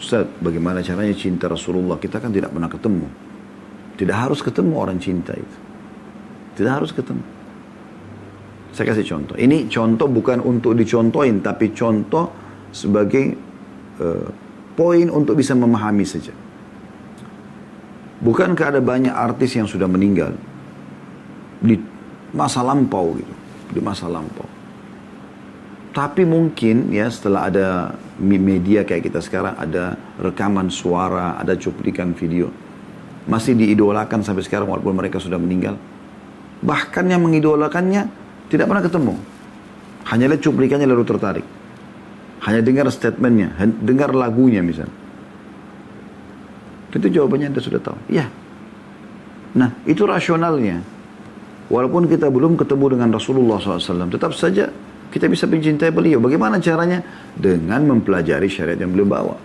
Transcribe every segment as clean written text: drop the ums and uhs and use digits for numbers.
Ustaz, bagaimana caranya cinta Rasulullah? Kita kan tidak pernah ketemu. Tidak harus ketemu orang cinta itu. Tidak harus ketemu. Saya kasih contoh. Ini contoh bukan untuk dicontohin, tapi contoh sebagai poin untuk bisa memahami saja. Bukankah ada banyak artis yang sudah meninggal di masa lampau gitu, di masa lampau. Tapi mungkin ya setelah ada media kayak kita sekarang, ada rekaman suara, ada cuplikan video, masih diidolakan sampai sekarang walaupun mereka sudah meninggal. Bahkan yang mengidolakannya tidak pernah ketemu. Hanya lihat cuplikannya lalu tertarik. Hanya dengar statementnya, dengar lagunya misalnya. Itu jawabannya Anda sudah tahu. Ya. Nah, itu rasionalnya. Walaupun kita belum ketemu dengan Rasulullah SAW, tetap saja kita bisa mencintai beliau. Bagaimana caranya? Dengan mempelajari syariat yang beliau bawa.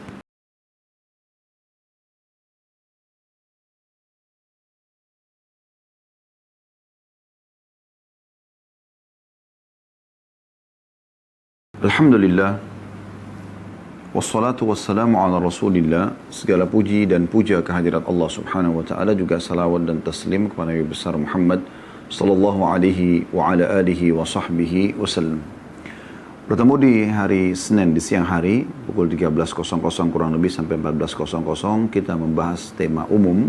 Alhamdulillah. Wassalatu wassalamu ala rasulillah. Segala puji dan puja kehadirat Allah subhanahu wa ta'ala, juga salawat dan taslim kepada Nabi besar Muhammad sallallahu alaihi wa ala alihi wa sahbihi wasallam. Bertemu di hari Senin di siang hari pukul 13.00 kurang lebih sampai 14.00 kita membahas tema umum,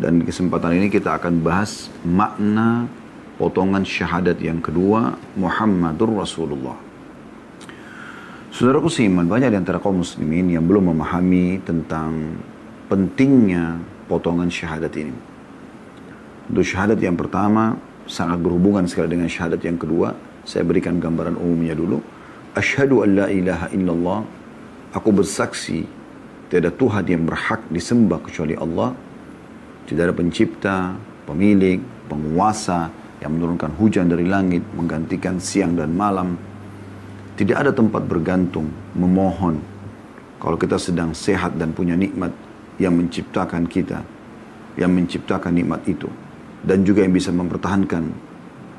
dan di kesempatan ini kita akan bahas makna potongan syahadat yang kedua, Muhammadur Rasulullah. Saudaraku seiman, banyak di antara kaum muslimin yang belum memahami tentang pentingnya potongan syahadat ini. Untuk syahadat yang pertama sangat berhubungan sekali dengan syahadat yang kedua. Saya berikan gambaran umumnya dulu. Asyhadu an la ilaha illallah. Aku bersaksi tiada Tuhan yang berhak disembah kecuali Allah. Tidak ada pencipta, pemilik, penguasa yang menurunkan hujan dari langit, menggantikan siang dan malam. Tidak ada tempat bergantung, memohon. Kalau kita sedang sehat dan punya nikmat yang menciptakan kita, yang menciptakan nikmat itu, dan juga yang bisa mempertahankan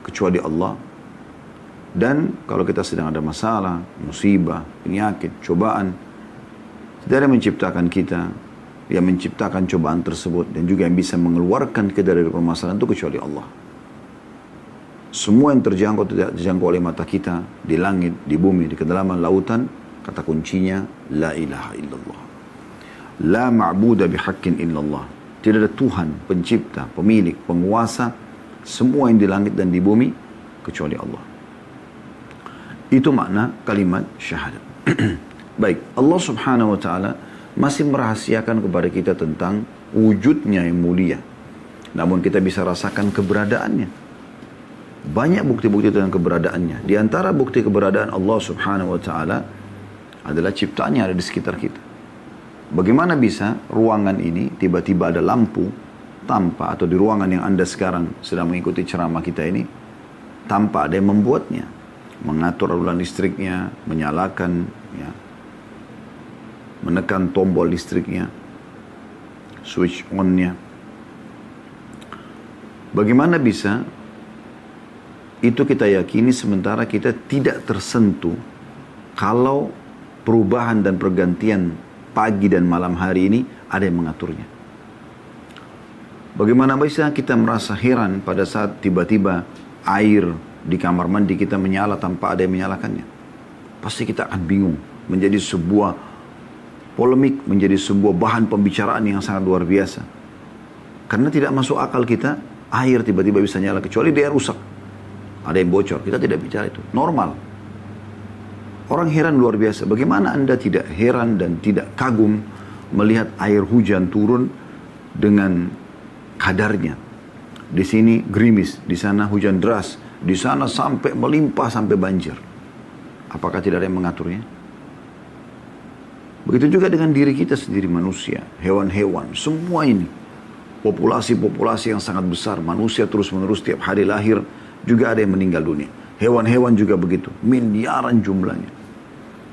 kecuali Allah. Dan kalau kita sedang ada masalah, musibah, penyakit, cobaan, tidak ada yang menciptakan kita, yang menciptakan cobaan tersebut, dan juga yang bisa mengeluarkan kita dari permasalahan itu kecuali Allah. Semua yang terjangkau tidak terjangkau oleh mata kita, di langit, di bumi, di kedalaman lautan, kata kuncinya la ilaha illallah. La ma'buda bihaqqin illallah. Tidak ada Tuhan, pencipta, pemilik, penguasa semua yang di langit dan di bumi kecuali Allah. Itu makna kalimat syahadat. Baik, Allah subhanahu wa ta'ala masih merahasiakan kepada kita tentang wujudnya yang mulia. Namun kita bisa rasakan keberadaannya. Banyak bukti-bukti tentang keberadaannya. Di antara bukti keberadaan Allah subhanahu wa ta'ala adalah ciptaannya ada di sekitar kita. Bagaimana bisa ruangan ini tiba-tiba ada lampu tanpa, atau di ruangan yang Anda sekarang sedang mengikuti ceramah kita ini, tanpa ada yang membuatnya. Mengatur aliran listriknya, menyalakan, ya, menekan tombol listriknya, switch on-nya. Bagaimana bisa itu kita yakini sementara kita tidak tersentuh kalau perubahan dan pergantian pagi dan malam hari ini ada yang mengaturnya. Bagaimana bisa kita merasa heran pada saat tiba-tiba air di kamar mandi kita menyala tanpa ada yang menyalakannya? Pasti kita akan bingung, menjadi sebuah polemik, menjadi sebuah bahan pembicaraan yang sangat luar biasa. Karena tidak masuk akal kita, air tiba-tiba bisa nyala, kecuali dia rusak. Ada yang bocor, kita tidak bicara itu. Normal. Orang heran luar biasa. Bagaimana Anda tidak heran dan tidak kagum melihat air hujan turun dengan kadarnya? Di sini gerimis, di sana hujan deras, di sana sampai melimpah sampai banjir. Apakah tidak ada yang mengaturnya? Begitu juga dengan diri kita sendiri, manusia, hewan-hewan, semua ini. Populasi-populasi yang sangat besar, manusia terus-menerus tiap hari lahir, juga ada yang meninggal dunia. Hewan-hewan juga begitu, miliaran jumlahnya.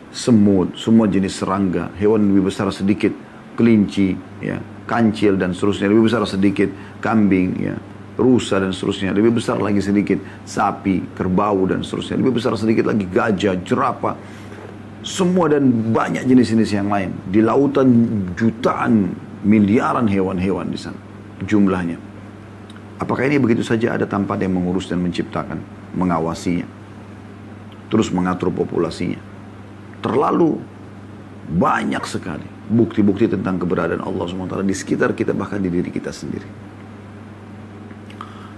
Semut, semua jenis serangga, hewan lebih besar sedikit, kelinci, ya, kancil dan seterusnya lebih besar sedikit, kambing, ya, rusa dan seterusnya lebih besar lagi sedikit, sapi, kerbau dan seterusnya lebih besar sedikit lagi, gajah, jerapah. Semua dan banyak jenis-jenis yang lain. Di lautan jutaan, miliaran hewan-hewan di sana jumlahnya. Apakah ini begitu saja ada tanpa ada yang mengurus dan menciptakan, mengawasinya, terus mengatur populasinya? Terlalu banyak sekali bukti-bukti tentang keberadaan Allah SWT di sekitar kita, bahkan di diri kita sendiri.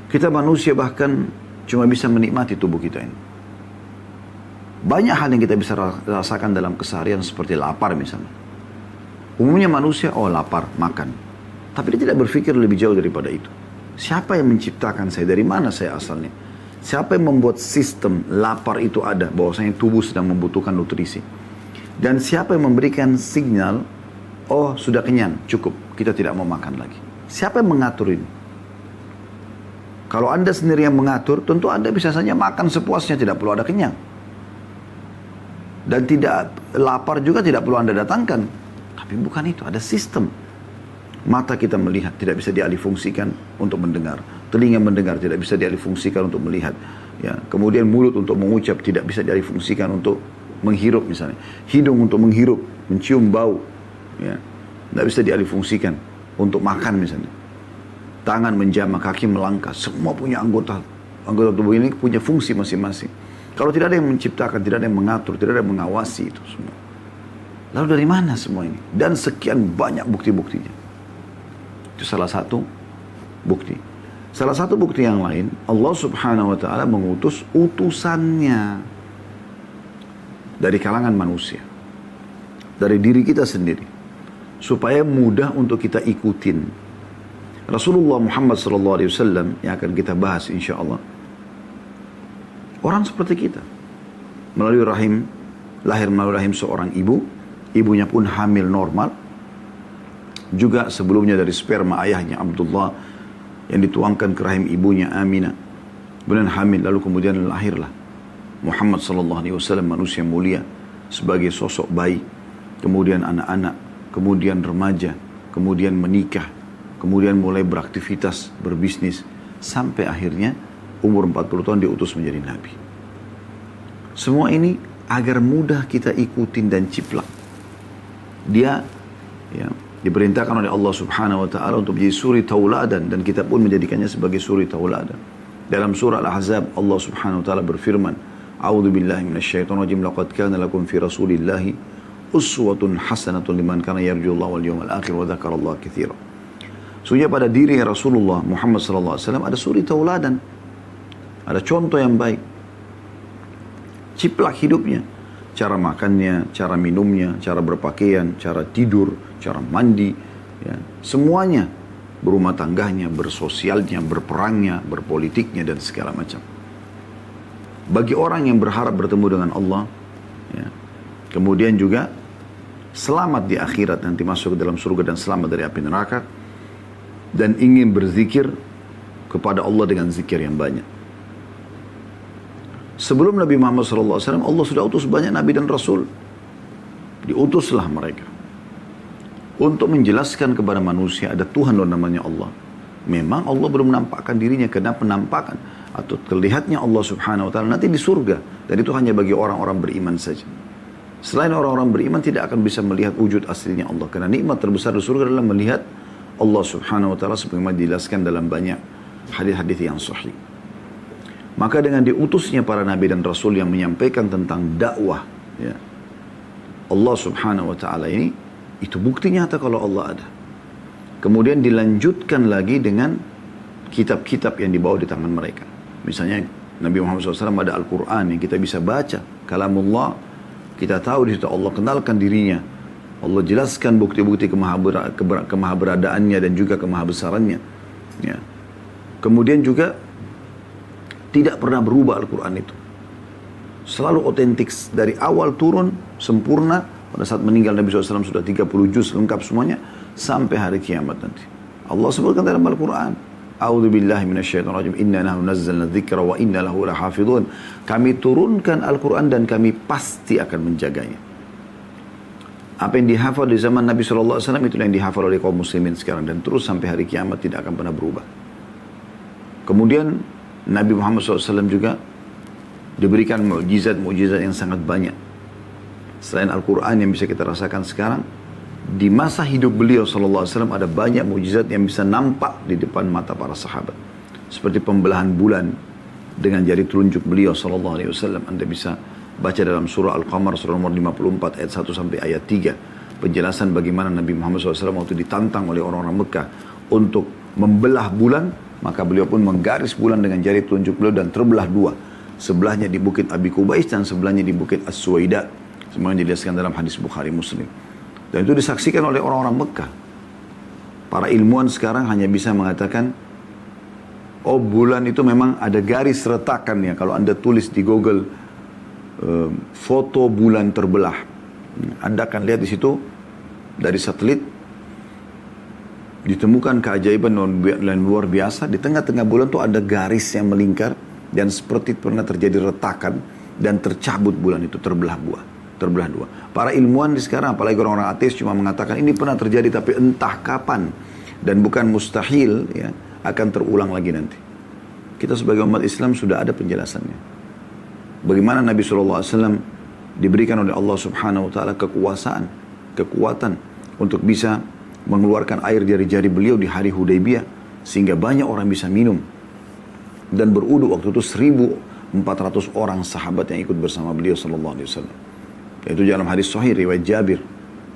Kita manusia bahkan cuma bisa menikmati tubuh kita ini. Banyak hal yang kita bisa rasakan dalam keseharian seperti lapar misalnya. Umumnya manusia, lapar, makan. Tapi dia tidak berpikir lebih jauh daripada itu. Siapa yang menciptakan saya? Dari mana saya asalnya? Siapa yang membuat sistem lapar itu ada? Bahwasanya tubuh sedang membutuhkan nutrisi. Dan siapa yang memberikan sinyal, sudah kenyang, cukup, kita tidak mau makan lagi. Siapa yang mengatur ini? Kalau Anda sendiri yang mengatur, tentu Anda bisa saja makan sepuasnya, tidak perlu ada kenyang. Dan tidak lapar juga tidak perlu Anda datangkan. Tapi bukan itu, ada sistem. Mata kita melihat tidak bisa dialihfungsikan untuk mendengar. Telinga mendengar tidak bisa dialihfungsikan untuk melihat. Ya, kemudian mulut untuk mengucap tidak bisa dialihfungsikan untuk menghirup misalnya. Hidung untuk menghirup, mencium bau. Ya, tidak bisa dialihfungsikan untuk makan misalnya. Tangan menjamah, kaki melangkah. Semua punya anggota tubuh ini punya fungsi masing-masing. Kalau tidak ada yang menciptakan, tidak ada yang mengatur, tidak ada yang mengawasi itu semua. Lalu dari mana semua ini? Dan sekian banyak bukti-buktinya. Itu salah satu bukti. Salah satu bukti yang lain, Allah Subhanahu wa ta'ala mengutus utusannya dari kalangan manusia. Dari diri kita sendiri. Supaya mudah untuk kita ikutin. Rasulullah Muhammad SAW yang akan kita bahas insya Allah. Orang seperti kita. Melalui rahim, lahir melalui rahim seorang ibu. Ibunya pun hamil normal. Juga sebelumnya dari sperma ayahnya Abdullah yang dituangkan ke rahim ibunya Aminah. Kemudian hamil, lalu kemudian lahirlah Muhammad SAW, manusia mulia, sebagai sosok bayi. Kemudian anak-anak, kemudian remaja, kemudian menikah, kemudian mulai beraktivitas, berbisnis, sampai akhirnya umur 40 tahun diutus menjadi nabi. Semua ini agar mudah kita ikutin dan ciplak. Dia diperintahkan oleh Allah Subhanahu wa ta'ala untuk menjadi suri tauladan, dan kita pun menjadikannya sebagai suri tauladan. Dalam surah Al-Ahzab Allah Subhanahu wa ta'ala berfirman, A'udzu billahi minasyaitonir rajim, laqad kana lakum fi rasulillahi uswatun hasanatun liman kana yarjullaha wal yawmal akhir wa dzakarallaha katsiran. Sungguh pada diri Rasulullah Muhammad sallallahu alaihi wasallam ada suri tauladan. Ada contoh yang baik. Ciplak hidupnya. Cara makannya, cara minumnya, cara berpakaian, cara tidur, cara mandi. Ya. Semuanya. Berumah tangganya, bersosialnya, berperangnya, berpolitiknya, dan segala macam. Bagi orang yang berharap bertemu dengan Allah. Ya. Kemudian juga selamat di akhirat, nanti masuk ke dalam surga dan selamat dari api neraka. Dan ingin berzikir kepada Allah dengan zikir yang banyak. Sebelum Nabi Muhammad SAW, Allah sudah utus banyak Nabi dan Rasul. Diutuslah mereka. Untuk menjelaskan kepada manusia ada Tuhan dan namanya Allah. Memang Allah belum menampakkan dirinya, karena penampakan atau terlihatnya Allah Subhanahu wa ta'ala nanti di surga. Dan itu hanya bagi orang-orang beriman saja. Selain orang-orang beriman tidak akan bisa melihat wujud aslinya Allah. Karena nikmat terbesar di surga adalah melihat Allah Subhanahu wa ta'ala sebagaimana dijelaskan dalam banyak hadis-hadis yang sahih. Maka dengan diutusnya para nabi dan rasul yang menyampaikan tentang dakwah, ya, Allah Subhanahu wa ta'ala ini, itu bukti nyata kalau Allah ada. Kemudian dilanjutkan lagi dengan kitab-kitab yang dibawa di tangan mereka. Misalnya Nabi Muhammad SAW ada Al-Quran yang kita bisa baca. Kalamullah, kita tahu di situ Allah kenalkan dirinya. Allah jelaskan bukti-bukti kemahaberadaannya dan juga kemahabesarannya. Ya. Kemudian juga tidak pernah berubah Al-Quran itu. Selalu otentik. Dari awal turun, sempurna. Pada saat meninggal Nabi SAW sudah 30 juz lengkap semuanya. Sampai hari kiamat nanti. Allah sebutkan dalam Al-Quran. A'udzu billahi minasyaitonir rajim. Inna nahnu nazzalna dzikra wa inna lahu lahafizun. Kami turunkan Al-Quran dan kami pasti akan menjaganya. Apa yang dihafal di zaman Nabi SAW itu yang dihafal oleh kaum muslimin sekarang. Dan terus sampai hari kiamat tidak akan pernah berubah. Kemudian Nabi Muhammad SAW juga diberikan mukjizat-mukjizat yang sangat banyak. selain Al-Quran yang bisa kita rasakan sekarang, di masa hidup beliau sallallahu alaihi wasallam ada banyak mukjizat yang bisa nampak di depan mata para sahabat. Seperti pembelahan bulan dengan jari telunjuk beliau sallallahu alaihi wasallam. Anda bisa baca dalam surah Al-Qamar surah nomor 54 ayat 1 sampai ayat 3. Penjelasan bagaimana Nabi Muhammad SAW waktu ditantang oleh orang-orang Mekah untuk membelah bulan, maka beliau pun menggaris bulan dengan jari telunjuk beliau dan terbelah dua. Sebelahnya di bukit Abi Qubais dan sebelahnya di bukit As-Suwaida. Semuanya dijelaskan dalam hadis Bukhari Muslim. Dan itu disaksikan oleh orang-orang Mekah. Para ilmuwan sekarang hanya bisa mengatakan, oh bulan itu memang ada garis retakannya. Kalau Anda tulis di Google, foto bulan terbelah, Anda akan lihat di situ dari satelit, ditemukan keajaiban dan luar biasa. Di tengah-tengah bulan itu ada garis yang melingkar, dan seperti pernah terjadi retakan, dan tercabut bulan itu, terbelah dua. Para ilmuwan di sekarang, apalagi orang-orang ateis, cuma mengatakan ini pernah terjadi tapi entah kapan, dan bukan mustahil ya akan terulang lagi nanti. Kita sebagai umat Islam sudah ada penjelasannya. Bagaimana Nabi SAW diberikan oleh Allah Subhanahu Wa Taala kekuatan untuk bisa mengeluarkan air dari jari beliau di hari Hudaybiyah sehingga banyak orang bisa minum dan berudu. Waktu itu 1.400 orang sahabat yang ikut bersama beliau Sallallahu Alaihi Wasallam. Itu dalam hadis sahih riwayat Jabir,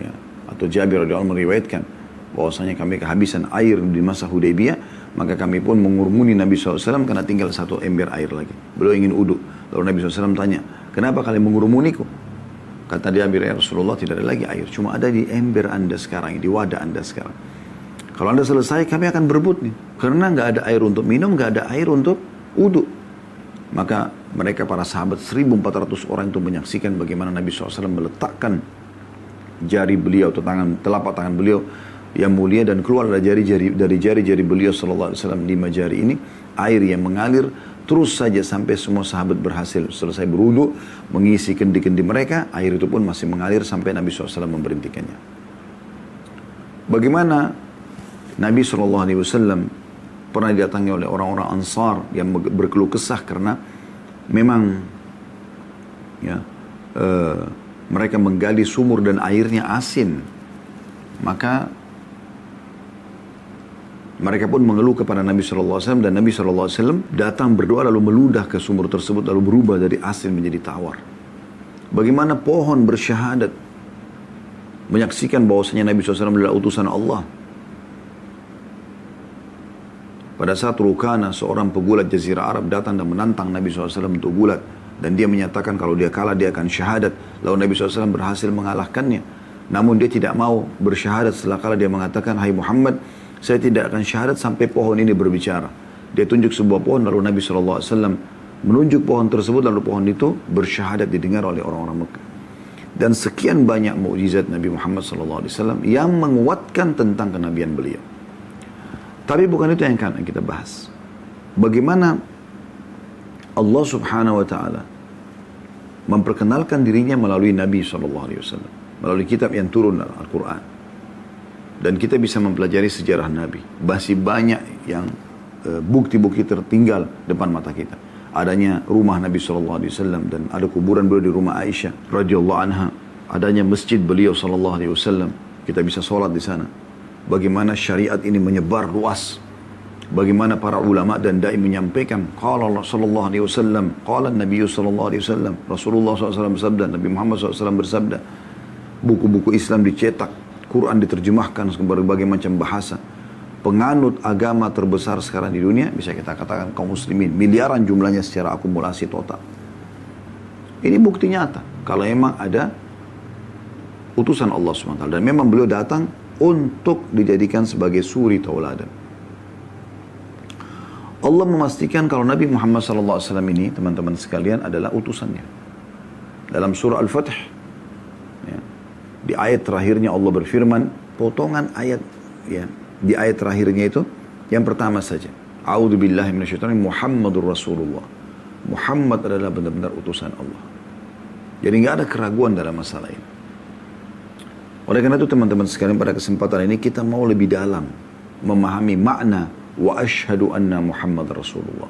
ya, atau Jabir radhiyallahu anhu meriwayatkan bahwasanya kami kehabisan air di masa Hudaybiyah, maka kami pun mengurumuni Nabi SAW karena tinggal satu ember air lagi. Beliau ingin uduk. Lalu Nabi SAW tanya, kenapa kalian mengurumuniku? Kata Jabir, ya Rasulullah, tidak ada lagi air, cuma ada di ember Anda sekarang, di wadah Anda sekarang. Kalau Anda selesai, kami akan berebut nih, karena nggak ada air untuk minum, nggak ada air untuk uduk. Maka mereka para sahabat 1.400 orang itu menyaksikan bagaimana Nabi SAW meletakkan jari beliau atau telapak tangan beliau yang mulia dan keluar dari jari-jari beliau Sallallahu Alaihi Wasallam 5 jari ini air yang mengalir terus saja sampai semua sahabat berhasil selesai berwudu, mengisi kendi-kendi mereka, air itu pun masih mengalir sampai Nabi SAW memberhentikannya. Bagaimana Nabi SAW pernah didatangi oleh orang-orang Ansar yang berkeluh kesah karena memang ya, mereka menggali sumur dan airnya asin. Maka mereka pun mengeluh kepada Nabi SAW dan Nabi SAW datang berdoa lalu meludah ke sumur tersebut lalu berubah dari asin menjadi tawar. Bagaimana pohon bersyahadat menyaksikan bahwasanya Nabi SAW adalah utusan Allah. Pada saat Rukana, seorang pegulat Jazirah Arab datang dan menantang Nabi SAW untuk gulat. Dan dia menyatakan kalau dia kalah dia akan syahadat. Lalu Nabi SAW berhasil mengalahkannya. Namun dia tidak mau bersyahadat setelah kalah. Dia mengatakan, hai Muhammad, saya tidak akan syahadat sampai pohon ini berbicara. Dia tunjuk sebuah pohon, lalu Nabi SAW menunjuk pohon tersebut, lalu pohon itu bersyahadat didengar oleh orang-orang Mekah. Dan sekian banyak mukjizat Nabi Muhammad SAW yang menguatkan tentang kenabian beliau. Tapi bukan itu yang akan kita bahas. Bagaimana Allah Subhanahu Wa Taala memperkenalkan dirinya melalui Nabi SAW, melalui kitab yang turun dalam Al-Quran. Dan kita bisa mempelajari sejarah Nabi. Masih banyak yang bukti-bukti tertinggal depan mata kita. Adanya rumah Nabi SAW dan ada kuburan beliau di rumah Aisyah radhiyallahu anha. Adanya masjid beliau SAW. Kita bisa sholat di sana. Bagaimana syariat ini menyebar luas. Bagaimana para ulama dan dai menyampaikan. Qala Allah sallallahu alaihi wasallam, qala Nabi sallallahu alaihi wasallam, Rasulullah SAW bersabda, Nabi Muhammad SAW bersabda. Buku-buku Islam dicetak, Quran diterjemahkan ke berbagai macam bahasa. Penganut agama terbesar sekarang di dunia, bisa kita katakan kaum muslimin, miliaran jumlahnya secara akumulasi total. Ini bukti nyata, kalau memang ada utusan Allah SWT. Dan memang beliau datang untuk dijadikan sebagai suri tauladan. Allah memastikan kalau Nabi Muhammad SAW ini, teman-teman sekalian, adalah utusannya. Dalam surah Al-Fatih, ya, di ayat terakhirnya Allah berfirman, potongan ayat, ya, di ayat terakhirnya itu, yang pertama saja. A'udzu billahi minasyaitonir rajim, Muhammadur Rasulullah. Muhammad adalah benar-benar utusan Allah. Jadi nggak ada keraguan dalam masalah ini. Oleh karena itu teman-teman sekalian, pada kesempatan ini kita mau lebih dalam memahami makna wa asyhadu anna Muhammad Rasulullah.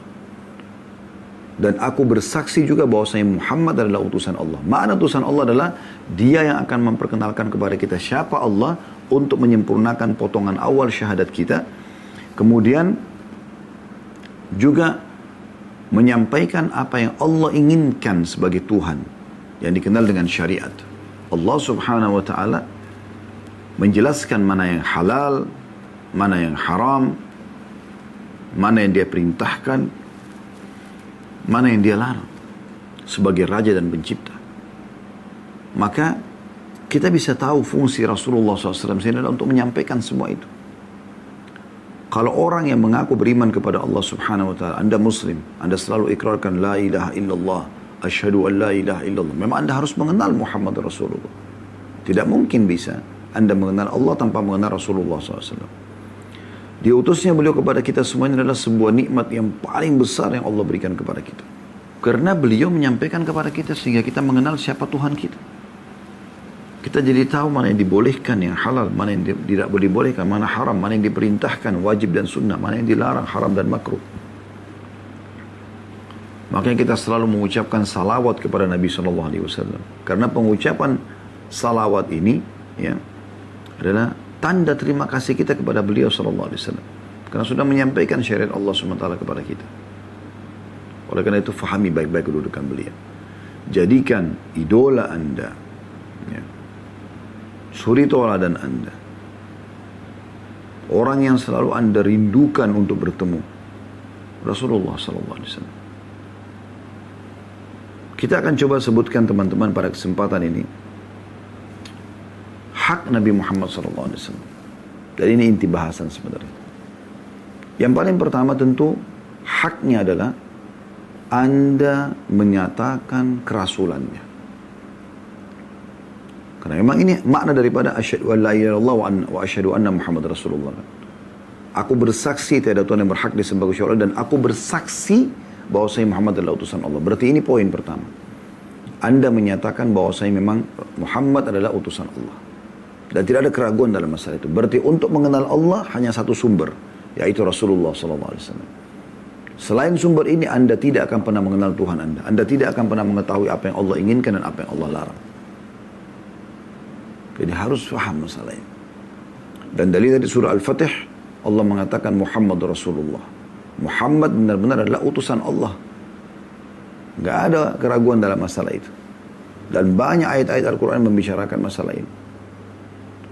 Dan aku bersaksi juga bahwasanya Muhammad adalah utusan Allah. Makna utusan Allah adalah dia yang akan memperkenalkan kepada kita siapa Allah untuk menyempurnakan potongan awal syahadat kita. Kemudian juga menyampaikan apa yang Allah inginkan sebagai Tuhan yang dikenal dengan syariat. Allah subhanahu wa ta'ala menjelaskan mana yang halal, mana yang haram, mana yang dia perintahkan, mana yang dia larang sebagai raja dan pencipta. Maka kita bisa tahu fungsi Rasulullah SAW sini adalah untuk menyampaikan semua itu. Kalau orang yang mengaku beriman kepada Allah subhanahu wa ta'ala, Anda Muslim, Anda selalu ikrarkan la ilaha illallah, asyhadu an la ilaha illallah, memang Anda harus mengenal Muhammad Rasulullah. Tidak mungkin bisa Anda mengenal Allah tanpa mengenal Rasulullah SAW. Diutusnya beliau kepada kita semuanya adalah sebuah nikmat yang paling besar yang Allah berikan kepada kita. Karena beliau menyampaikan kepada kita sehingga kita mengenal siapa Tuhan kita. Kita jadi tahu mana yang dibolehkan, yang halal, mana yang tidak boleh dibolehkan, mana haram, mana yang diperintahkan, wajib dan sunnah, mana yang dilarang, haram dan makruh. Makanya kita selalu mengucapkan salawat kepada Nabi SAW. Karena pengucapan salawat ini ya, adalah tanda terima kasih kita kepada beliau SAW. Karena sudah menyampaikan syariat Allah SWT kepada kita. Oleh karena itu fahami baik-baik kedudukan beliau. Jadikan idola Anda, ya, suri tauladan Anda, orang yang selalu Anda rindukan untuk bertemu, Rasulullah SAW. Kita akan coba sebutkan teman-teman pada kesempatan ini hak Nabi Muhammad SAW. Dan ini inti bahasan sebenarnya. Yang paling pertama tentu haknya adalah Anda menyatakan kerasulannya. Karena memang ini makna daripada asyhadu an la ilaha illallah wa asyhadu anna Muhammad Rasulullah. Aku bersaksi tiada Tuhan yang berhak disembah kecuali Allah dan aku bersaksi bahwasanya Muhammad adalah utusan Allah. Berarti ini poin pertama. Anda menyatakan bahwasanya memang Muhammad adalah utusan Allah. Dan tidak ada keraguan dalam masalah itu. Berarti untuk mengenal Allah hanya satu sumber, yaitu Rasulullah SAW. Selain sumber ini Anda tidak akan pernah mengenal Tuhan Anda. Anda tidak akan pernah mengetahui apa yang Allah inginkan dan apa yang Allah larang. Jadi harus faham masalah ini. Dan dalil dari surah Al-Fatih, Allah mengatakan Muhammad Rasulullah. Muhammad benar-benar adalah utusan Allah. Gak ada keraguan dalam masalah itu. Dan banyak ayat-ayat Al-Quran membicarakan masalah ini.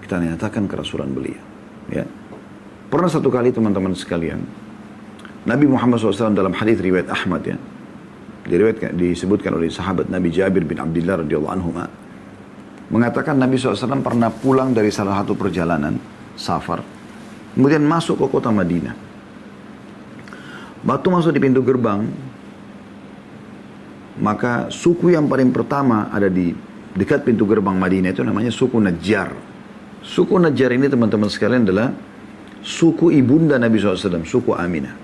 Kita nyatakan kerasulan beliau. Ya. Pernah satu kali teman-teman sekalian, Nabi Muhammad SAW dalam hadis riwayat Ahmad ya, disebutkan oleh sahabat Nabi Jabir bin Abdullah radhiyallahu anhu mengatakan Nabi SAW pernah pulang dari salah satu perjalanan safar, kemudian masuk ke kota Madinah. Waktu masuk di pintu gerbang, maka suku yang paling pertama ada di dekat pintu gerbang Madinah itu namanya suku Najjar. Suku Najjar ini teman-teman sekalian adalah suku ibunda Nabi SAW, suku Aminah.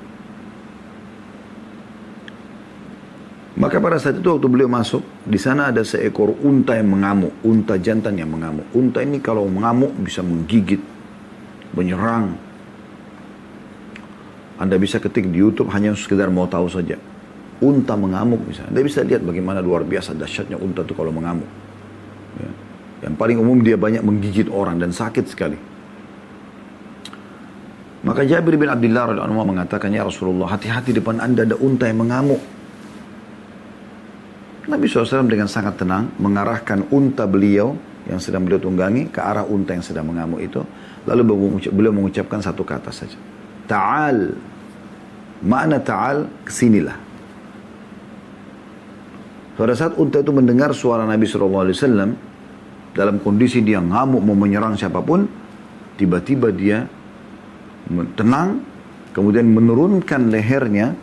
Maka pada saat itu waktu beliau masuk, di sana ada seekor unta yang mengamuk, unta jantan yang mengamuk. Unta ini kalau mengamuk bisa menggigit, menyerang. Anda bisa ketik di YouTube hanya sekedar mau tahu saja. Unta mengamuk misalnya. Anda bisa lihat bagaimana luar biasa dahsyatnya unta itu kalau mengamuk. Ya. Yang paling umum dia banyak menggigit orang dan sakit sekali. Maka Jabir bin Abdullah radhiyallahu anhu mengatakan, ya Rasulullah, hati-hati depan Anda ada unta yang mengamuk. Nabi SAW dengan sangat tenang mengarahkan unta beliau yang sedang beliau tunggangi ke arah unta yang sedang mengamuk itu. Lalu beliau mengucapkan satu kata saja. Ta'al. Makna ta'al, kesinilah. Pada saat unta itu mendengar suara Nabi SAW, dalam kondisi dia ngamuk mau menyerang siapapun, tiba-tiba dia tenang, kemudian menurunkan lehernya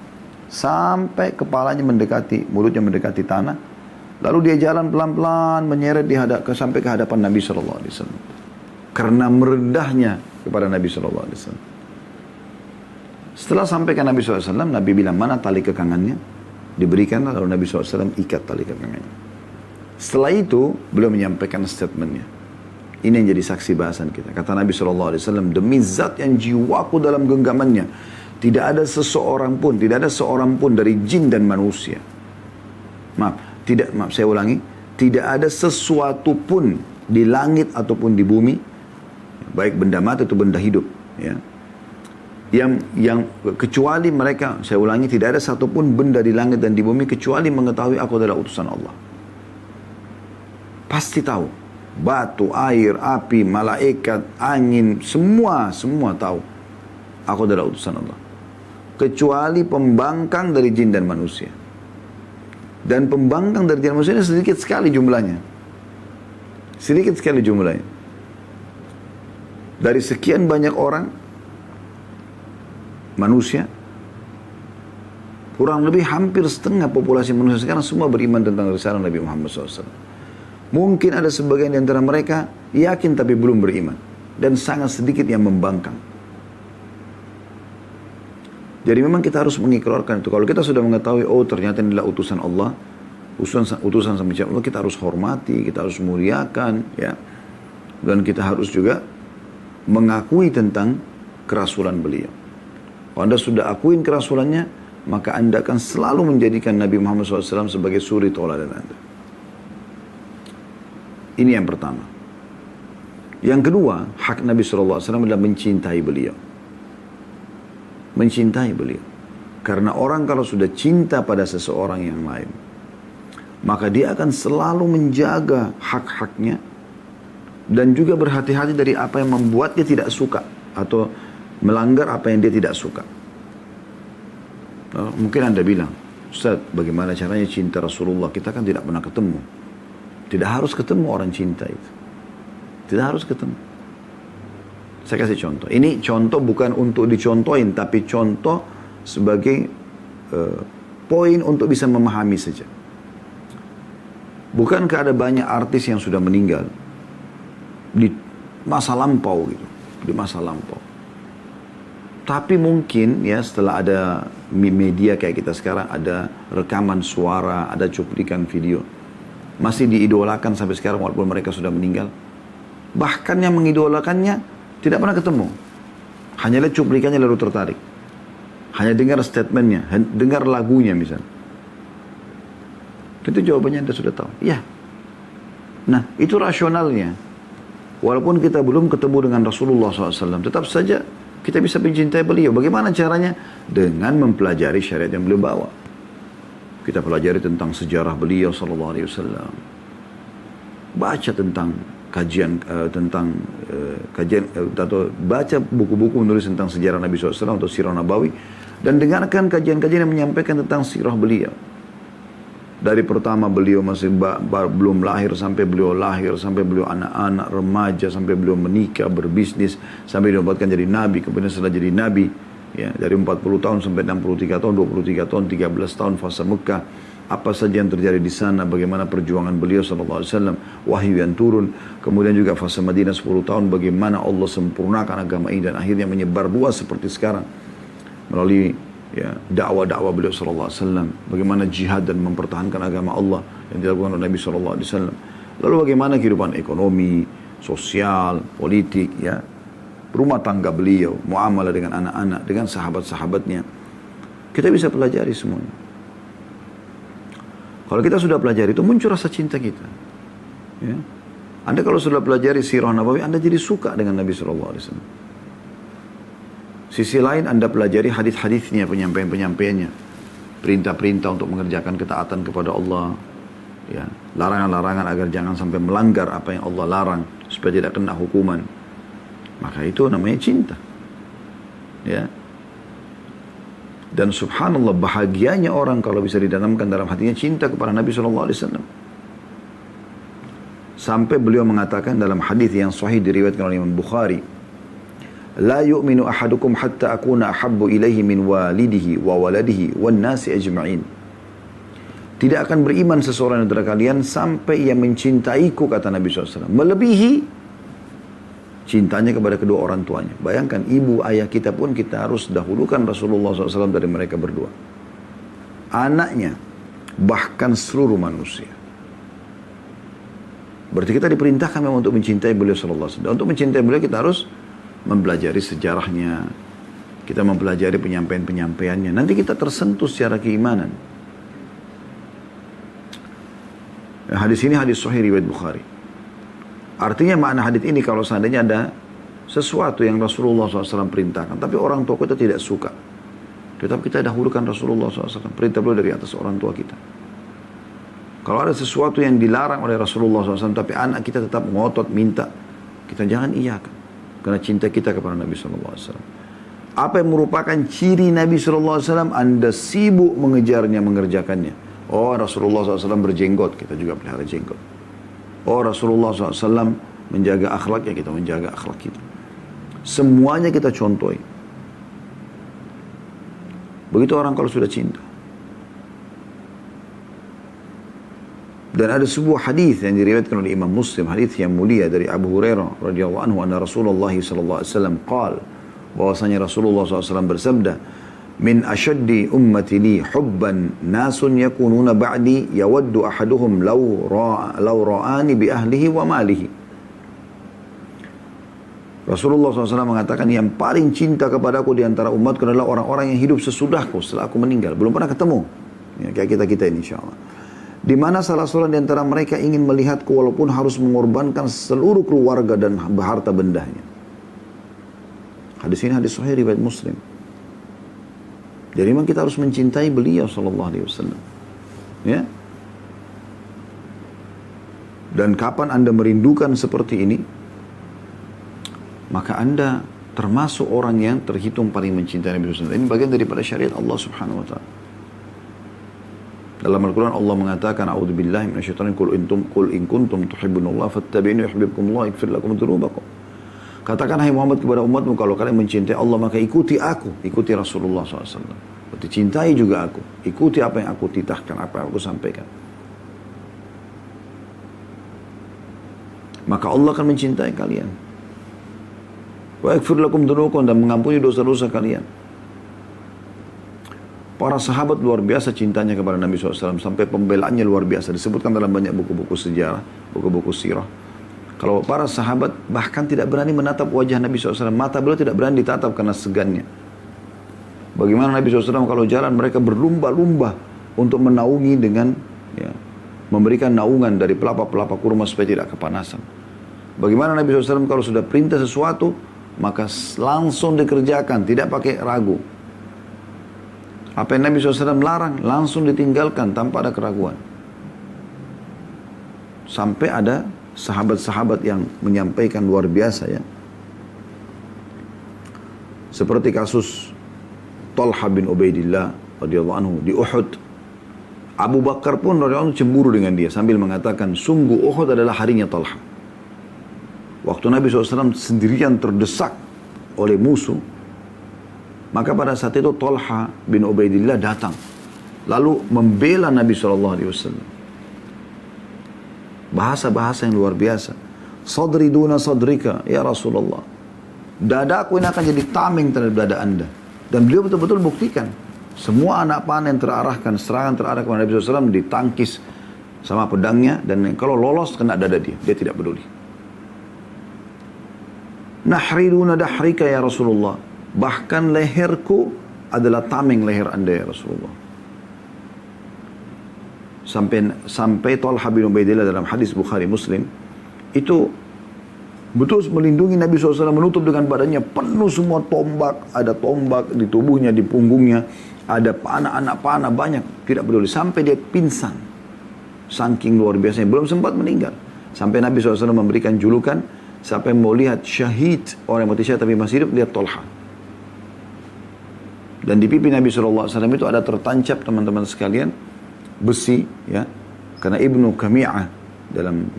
sampai kepalanya mendekati, mulutnya mendekati tanah, lalu dia jalan pelan-pelan menyeret sampai ke hadapan Nabi SAW. Karena merendahnya kepada Nabi SAW. Setelah sampai ke Nabi SAW, Nabi bilang, mana tali kekangannya? Diberikan, lalu Nabi SAW ikat tali kekangannya. Setelah itu, beliau menyampaikan statementnya. Ini yang jadi saksi bahasan kita. Kata Nabi SAW, demi zat yang jiwaku dalam genggamannya, Tidak ada seseorang pun, tidak ada seorang pun dari jin dan manusia. Maaf, saya ulangi. Tidak ada sesuatu pun di langit ataupun di bumi, baik benda mati atau benda hidup, ya. Yang kecuali mereka, saya ulangi, tidak ada satupun benda di langit dan di bumi kecuali mengetahui aku adalah utusan Allah. Pasti tahu. Batu, air, api, malaikat, angin, semua tahu aku adalah utusan Allah. Kecuali pembangkang dari jin dan manusia. Dan pembangkang dari jin dan manusia ini sedikit sekali jumlahnya. Sedikit sekali jumlahnya. Dari sekian banyak orang, manusia, kurang lebih hampir setengah populasi manusia sekarang semua beriman tentang risalah Nabi Muhammad SAW. Mungkin ada sebagian di antara mereka yakin tapi belum beriman. Dan sangat sedikit yang membangkang. Jadi memang kita harus mengikrarkan itu. Kalau kita sudah mengetahui, oh ternyata inilah utusan Allah, utusan sama Allah, kita harus hormati, kita harus muliakan, ya. Dan kita harus juga mengakui tentang kerasulan beliau. Kalau Anda sudah akuin kerasulannya, maka Anda akan selalu menjadikan Nabi Muhammad SAW sebagai suri tauladan Anda. Ini yang pertama. Yang kedua, hak Nabi SAW adalah mencintai beliau. Mencintai beliau. Karena orang kalau sudah cinta pada seseorang yang lain, maka dia akan selalu menjaga hak-haknya dan juga berhati-hati dari apa yang membuat dia tidak suka atau melanggar apa yang dia tidak suka. Mungkin Anda bilang, Ustaz, bagaimana caranya cinta Rasulullah? Kita kan tidak pernah ketemu. Tidak harus ketemu orang cinta itu. Tidak harus ketemu. Saya kasih contoh. Ini contoh bukan untuk dicontohin, tapi contoh sebagai poin untuk bisa memahami saja. Bukankah ada banyak artis yang sudah meninggal di masa lampau gitu, di masa lampau. Tapi mungkin ya setelah ada media kayak kita sekarang, ada rekaman suara, ada cuplikan video, masih diidolakan sampai sekarang walaupun mereka sudah meninggal. Bahkan yang mengidolakannya tidak pernah ketemu. Hanya lihat cuplikannya lalu tertarik. Hanya dengar statementnya, dengar lagunya misalnya. Itu jawabannya Anda sudah tahu. Ya. Nah, itu rasionalnya. Walaupun kita belum ketemu dengan Rasulullah SAW, tetap saja kita bisa mencintai beliau. Bagaimana caranya? Dengan mempelajari syariat yang beliau bawa. Kita pelajari tentang sejarah beliau SAW. Baca tentang kajian atau baca buku-buku menulis tentang sejarah Nabi SAW atau sirah Nabawi, dan dengarkan kajian-kajian yang menyampaikan tentang sirah beliau. Dari pertama beliau masih belum lahir, sampai beliau lahir, sampai beliau anak-anak, remaja, sampai beliau menikah, berbisnis, sampai dinobatkan jadi Nabi, kemudian setelah jadi Nabi, ya, dari 40 tahun sampai 63 tahun, 23 tahun, 13 tahun fase Mekah. Apa saja yang terjadi di sana, bagaimana perjuangan beliau SAW, wahyu yang turun, kemudian juga fase Madinah 10 tahun, bagaimana Allah sempurnakan agama ini dan akhirnya menyebar luas seperti sekarang melalui ya, dakwah-dakwah beliau SAW, bagaimana jihad dan mempertahankan agama Allah yang dilakukan oleh Nabi SAW. Lalu bagaimana kehidupan ekonomi, sosial, politik, ya, rumah tangga beliau, muamalah dengan anak-anak, dengan sahabat-sahabatnya. Kita bisa pelajari semuanya. Kalau kita sudah pelajari itu, muncul rasa cinta kita. Ya. Anda kalau sudah pelajari sirah Nabawi, Anda jadi suka dengan Nabi SAW. Sisi lain, Anda pelajari hadis-hadisnya, penyampaian-penyampaiannya. Perintah-perintah untuk mengerjakan ketaatan kepada Allah. Ya. Larangan-larangan agar jangan sampai melanggar apa yang Allah larang, supaya tidak kena hukuman. Maka itu namanya cinta. Ya. Dan subhanallah, bahagianya orang kalau bisa ditanamkan dalam hatinya cinta kepada Nabi SAW. Sampai beliau mengatakan dalam hadis yang sahih diriwayatkan oleh Imam Bukhari, La yu'minu ahadukum hatta akuna ahabbu ilaihi min walidihi wa waladihi wan nasi ajma'in. Tidak akan beriman seseorang antara kalian sampai ia mencintaiku, kata Nabi SAW, melebihi cintanya kepada kedua orang tuanya. Bayangkan, ibu ayah kita pun kita harus dahulukan Rasulullah SAW dari mereka berdua. Anaknya, bahkan seluruh manusia. Berarti kita diperintahkan memang untuk mencintai beliau SAW. Dan untuk mencintai beliau kita harus mempelajari sejarahnya, kita mempelajari penyampaian-penyampaiannya, nanti kita tersentuh secara keimanan. Hadis ini hadis sahih riwayat Bukhari. Artinya makna hadis ini kalau seandainya ada sesuatu yang Rasulullah SAW perintahkan, tapi orang tua kita tidak suka, tetap kita dahulukan Rasulullah SAW, perintah beliau dari atas orang tua kita. Kalau ada sesuatu yang dilarang oleh Rasulullah SAW, tapi anak kita tetap ngotot minta, kita jangan iyakan, karena cinta kita kepada Nabi SAW. Apa yang merupakan ciri Nabi SAW, Anda sibuk mengejarnya, mengerjakannya. Oh, Rasulullah SAW berjenggot, kita juga pelihara jenggot. Oh, Rasulullah SAW menjaga akhlaknya, kita menjaga akhlak kita. Semuanya kita contohi. Begitu orang kalau sudah cinta. Dan ada sebuah hadis yang diriwayatkan oleh Imam Muslim, hadis yang mulia dari Abu Hurairah radhiyallahu anhu, anna Rasulullah sallallahu alaihi wasallam qala, bahwasanya Rasulullah SAW bersabda, min ashaddi ummati li hubban nasun yakununa ba'di yawaddu ahaduhum law ra'ani bi ahlihi wa malihi. Rasulullah SAW mengatakan, yang paling cinta kepadaku di antara umatku adalah orang-orang yang hidup sesudahku, setelah aku meninggal, belum pernah ketemu, ya, kayak kita ini insyaAllah. Di mana salah seorang di antara mereka ingin melihatku walaupun harus mengorbankan seluruh keluarga dan harta bendahnya. Hadis ini hadis sahih riwayat Muslim. Jadi memang kita harus mencintai beliau sallallahu alaihi wasallam. Ya. Dan kapan Anda merindukan seperti ini, maka Anda termasuk orang yang terhitung paling mencintai Nabi SAW. Ini bagian daripada syariat Allah Subhanahu wa taala. Dalam Al-Quran Allah mengatakan, a'udzubillahi minasyaitonir rajim, qul in kuntum tuhibbunallaha fattabi'uni yuhibbukumullah yaghfir lakum dzunubakum. Katakan, hai Muhammad, kepada umatmu, kalau kalian mencintai Allah maka ikuti aku, ikuti Rasulullah SAW. Berarti cintai juga aku, ikuti apa yang aku titahkan, apa yang aku sampaikan. Maka Allah akan mencintai kalian. Wa yaghfir lakum dzunubakum, dan mengampuni dosa-dosa kalian. Para sahabat luar biasa cintanya kepada Nabi SAW, sampai pembelaannya luar biasa. Disebutkan dalam banyak buku-buku sejarah, buku-buku sirah. Kalau para sahabat bahkan tidak berani menatap wajah Nabi SAW. Mata beliau tidak berani ditatap karena segannya. Bagaimana Nabi SAW kalau jalan, mereka berlumba-lumba untuk menaungi dengan memberikan naungan dari pelapa-pelapa kurma supaya tidak kepanasan. Bagaimana Nabi SAW kalau sudah perintah sesuatu, maka langsung dikerjakan, tidak pakai ragu. Apa yang Nabi SAW larang, langsung ditinggalkan tanpa ada keraguan. Sampai ada sahabat-sahabat yang menyampaikan luar biasa ya. Seperti kasus Talha bin Ubaidillah radhiyallahu anhu di Uhud. Abu Bakar pun radhiyallahu anhu cemburu dengan dia sambil mengatakan, sungguh Uhud adalah harinya Talha. Waktu Nabi SAW sendirian terdesak oleh musuh, maka pada saat itu Talha bin Ubaidillah datang, lalu membela Nabi SAW. Bahasa-bahasa yang luar biasa. Sadri duna sadrika, ya Rasulullah. Dadaku ini akan jadi tameng terhadap dada anda. Dan beliau betul-betul buktikan. Semua anak panah yang terarahkan, serangan terarah kepada Nabi SAW ditangkis sama pedangnya. Dan kalau lolos kena dada dia, dia tidak peduli. Nahri duna dahrika, ya Rasulullah. Bahkan leherku adalah tameng leher anda, ya Rasulullah. Sampai Talha bin Ubaidillah dalam hadis Bukhari Muslim, itu betul melindungi Nabi SAW, menutup dengan badannya penuh semua tombak. Ada tombak di tubuhnya, di punggungnya. Ada panah, anak panah banyak. Tidak peduli. Sampai dia pingsan. Saking luar biasanya. Belum sempat meninggal. Sampai Nabi SAW memberikan julukan, siapa yang mau lihat syahid, orang yang mati syahid tapi masih hidup, lihat Talha. Dan di pipi Nabi SAW itu ada tertancap, teman-teman sekalian, besi, ya. Karena Ibnu Kami'ah dalam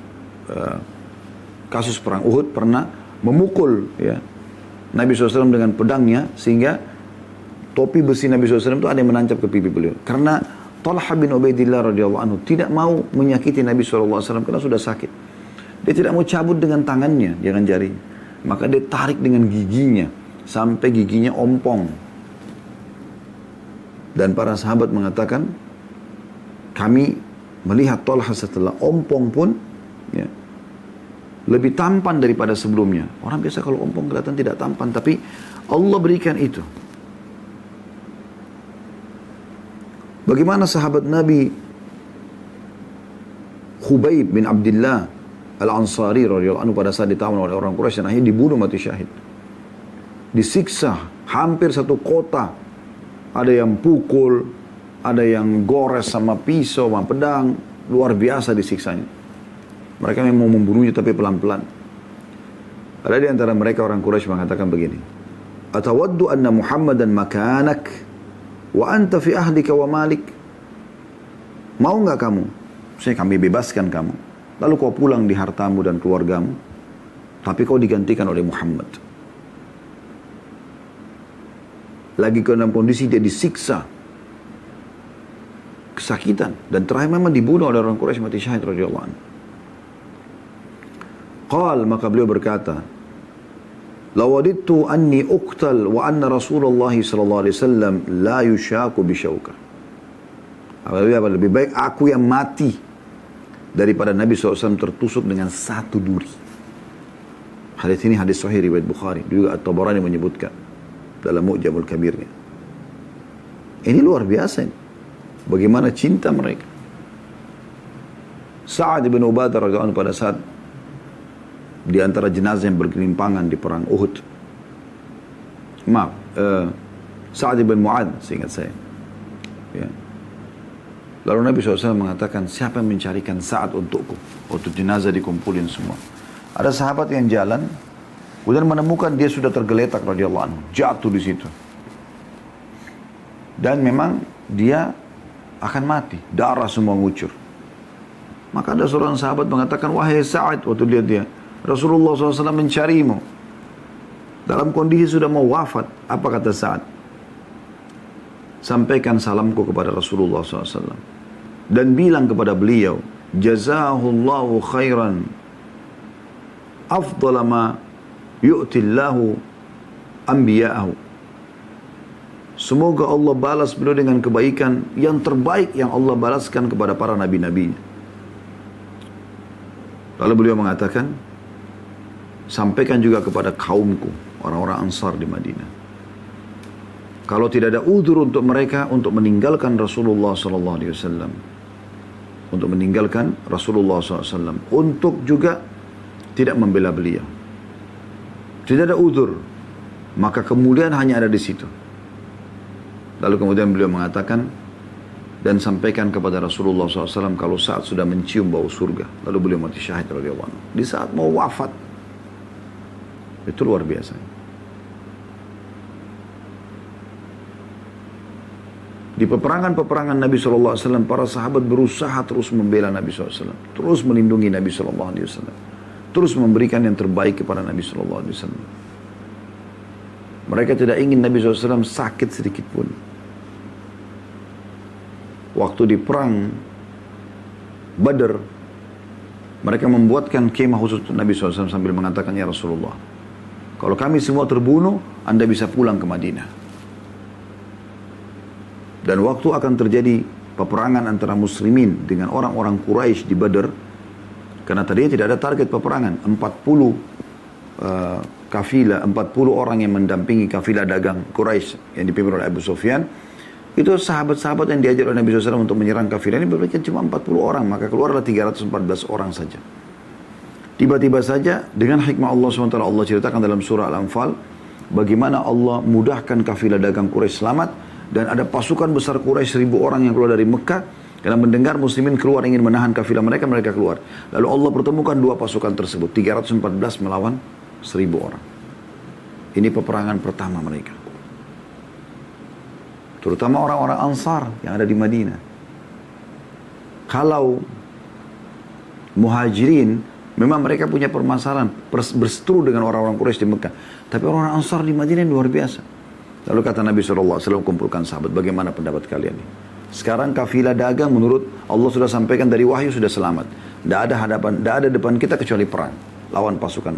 kasus perang Uhud pernah memukul, ya, Nabi SAW dengan pedangnya, sehingga topi besi Nabi SAW itu ada yang menancap ke pipi beliau. Karena Talha bin Ubaidillah radhiyallahu anhu tidak mau menyakiti Nabi SAW karena sudah sakit. Dia tidak mau cabut dengan tangannya, dengan jarinya. Maka dia tarik dengan giginya sampai giginya ompong. Dan para sahabat mengatakan, kami melihat Talha setelah ompong pun, ya, lebih tampan daripada sebelumnya. Orang biasa kalau ompong kelihatan tidak tampan, tapi Allah berikan itu. Bagaimana sahabat Nabi Khubayb bin Abdullah Al-Ansari radhiyallahu anhu pada saat ditawan oleh orang Quraisy dan akhirnya dibunuh mati syahid. Disiksa hampir satu kota. Ada yang pukul, ada yang gores sama pisau, sama pedang. Luar biasa disiksanya. Mereka memang mau membunuhnya tapi pelan-pelan. Ada di antara mereka orang Quraisy mengatakan begini. Atawaddu anna Muhammadan makanak wa anta fi ahlika wa malik. Mau enggak kamu? Maksudnya kami bebaskan kamu. Lalu kau pulang di hartamu dan keluargamu. Tapi kau digantikan oleh Muhammad. Lagi dalam kondisi dia disiksa. Kesakitan. Dan terakhir memang dibunuh oleh orang Quraisy mati syahid radhiyallahu anhu. Qal, maka beliau berkata, lawadittu anni uqtal wa anna Rasulullah sallallahu alaihi wasallam la yushaku bisyauka. Lebih baik aku yang mati daripada Nabi SAW tertusuk dengan satu duri. Hadis ini hadis sahih riwayat Bukhari. Juga At-Tabarani menyebutkan dalam Mu'jamul Kabirnya. Ini luar biasa ini. Bagaimana cinta mereka. Sa'ad bin Ubadah radhiyallahu anhu pada saat di antara jenazah yang bergelimpangan di perang Uhud. Sa'ad bin Mu'adz, seingat saya. Ya. Lalu Nabi SAW mengatakan, siapa yang mencarikan Sa'ad untukku? Waktu jenazah dikumpulin semua. Ada sahabat yang jalan, kemudian menemukan dia sudah tergeletak radhiyallahu anhu, jatuh di situ. Dan memang dia akan mati, darah semua ngucur. Maka ada seorang sahabat mengatakan, wahai Sa'ad, waktu lihat dia, Rasulullah SAW mencarimu. Dalam kondisi sudah mau wafat, apa kata Sa'ad? Sampaikan salamku kepada Rasulullah SAW. Dan bilang kepada beliau, jazahullahu khairan afdala ma yu'tillahu anbiya'ahu. Semoga Allah balas beliau dengan kebaikan yang terbaik yang Allah balaskan kepada para nabi-nabinya. Lalu beliau mengatakan, sampaikan juga kepada kaumku, orang-orang Ansar di Madinah. Kalau tidak ada udzur untuk mereka untuk meninggalkan Rasulullah SAW. Untuk meninggalkan Rasulullah SAW. Untuk juga tidak membela beliau. Tidak ada udzur. Maka kemuliaan hanya ada di situ. Lalu kemudian beliau mengatakan, dan sampaikan kepada Rasulullah SAW kalau saat sudah mencium bau surga. Lalu beliau mati syahid radhiyallahu anhu. Di saat mau wafat. Itu luar biasa. Di peperangan-peperangan Nabi SAW, para sahabat berusaha terus membela Nabi SAW. Terus melindungi Nabi SAW. Terus memberikan yang terbaik kepada Nabi SAW. Mereka tidak ingin Nabi SAW sakit sedikit pun. Waktu di perang Badr, mereka membuatkan kemah khusus untuk Nabi SAW sambil mengatakan, ya Rasulullah, kalau kami semua terbunuh, Anda bisa pulang ke Madinah. Dan waktu akan terjadi peperangan antara muslimin dengan orang-orang Quraisy di Badr, karena tadinya tidak ada target peperangan, 40 kafilah, 40 orang yang mendampingi kafilah dagang Quraisy yang dipimpin oleh Abu Sufyan, itu sahabat-sahabat yang diajar oleh Nabi SAW untuk menyerang kafilah ini berarti cuma 40 orang, maka keluarlah 314 orang saja. Tiba-tiba saja dengan hikmah Allah SWT, Allah ceritakan dalam surah Al-Anfal, bagaimana Allah mudahkan kafilah dagang Quraisy selamat. Dan ada pasukan besar Quraisy 1000 orang yang keluar dari Mekah. Karena mendengar muslimin keluar ingin menahan kafilah mereka, mereka keluar. Lalu Allah pertemukan dua pasukan tersebut. 314 melawan 1000 orang. Ini peperangan pertama mereka. Terutama orang-orang Ansar yang ada di Madinah. Kalau Muhajirin, memang mereka punya permasalahan. Berseteru dengan orang-orang Quraisy di Mekah. Tapi orang-orang Ansar di Madinah luar biasa. Lalu kata Nabi SAW, kumpulkan sahabat, bagaimana pendapat kalian ini? Sekarang kafilah dagang menurut Allah sudah sampaikan dari wahyu sudah selamat. Tidak ada depan kita kecuali perang. Lawan pasukan.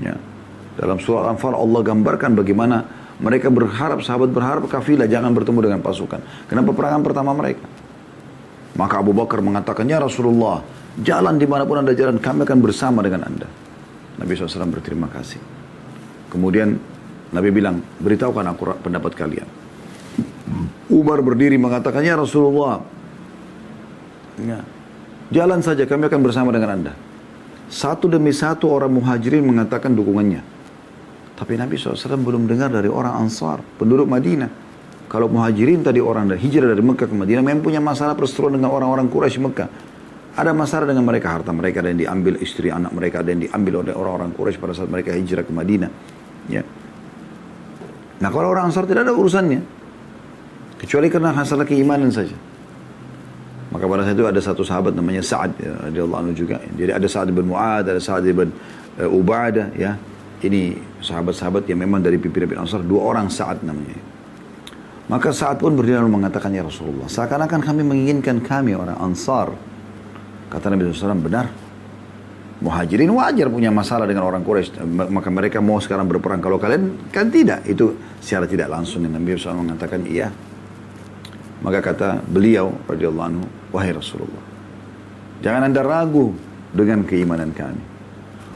Ya. Dalam surah Al-Anfal Allah gambarkan bagaimana mereka berharap, sahabat berharap kafilah jangan bertemu dengan pasukan. Karena peperangan pertama mereka. Maka Abu Bakar mengatakan, ya Rasulullah, jalan dimanapun Anda jalan, kami akan bersama dengan Anda. Nabi SAW berterima kasih. Kemudian Nabi bilang, beritahukan aku pendapat kalian. Umar berdiri mengatakan, ya Rasulullah, ya, jalan saja, kami akan bersama dengan Anda. Satu demi satu orang muhajirin mengatakan dukungannya. Tapi Nabi SAW belum dengar dari orang Ansar, penduduk Madinah. Kalau muhajirin tadi orang hijrah dari Mekah ke Madinah, memang punya masalah perseteruan dengan orang-orang Quraisy Mekah. Ada masalah dengan mereka, harta mereka ada yang diambil, istri anak mereka ada yang diambil oleh orang-orang Quraisy pada saat mereka hijrah ke Madinah. Ya. Nah kalau orang Ansar tidak ada urusannya, kecuali karena masalah keimanan saja. Maka pada saat itu ada satu sahabat namanya Sa'ad radhiyallahu anhu juga. Jadi ada Sa'ad bin Mu'ad, ada Sa'ad bin Ubadah, ya. Ini sahabat-sahabat yang memang dari pimpinan Ansar, dua orang Sa'ad namanya. Maka Sa'ad pun berdiri lalu mengatakan, ya Rasulullah, seakan-akan kami menginginkan kami orang Ansar. Kata Nabi SAW, benar. Muhajirin wajar punya masalah dengan orang Quraisy, maka mereka mau sekarang berperang. Kalau kalian kan tidak, itu secara tidak langsung Nabi SAW mengatakan iya. Maka kata beliau radhiyallahu anhu, wahai Rasulullah, jangan Anda ragu dengan keimanan kami.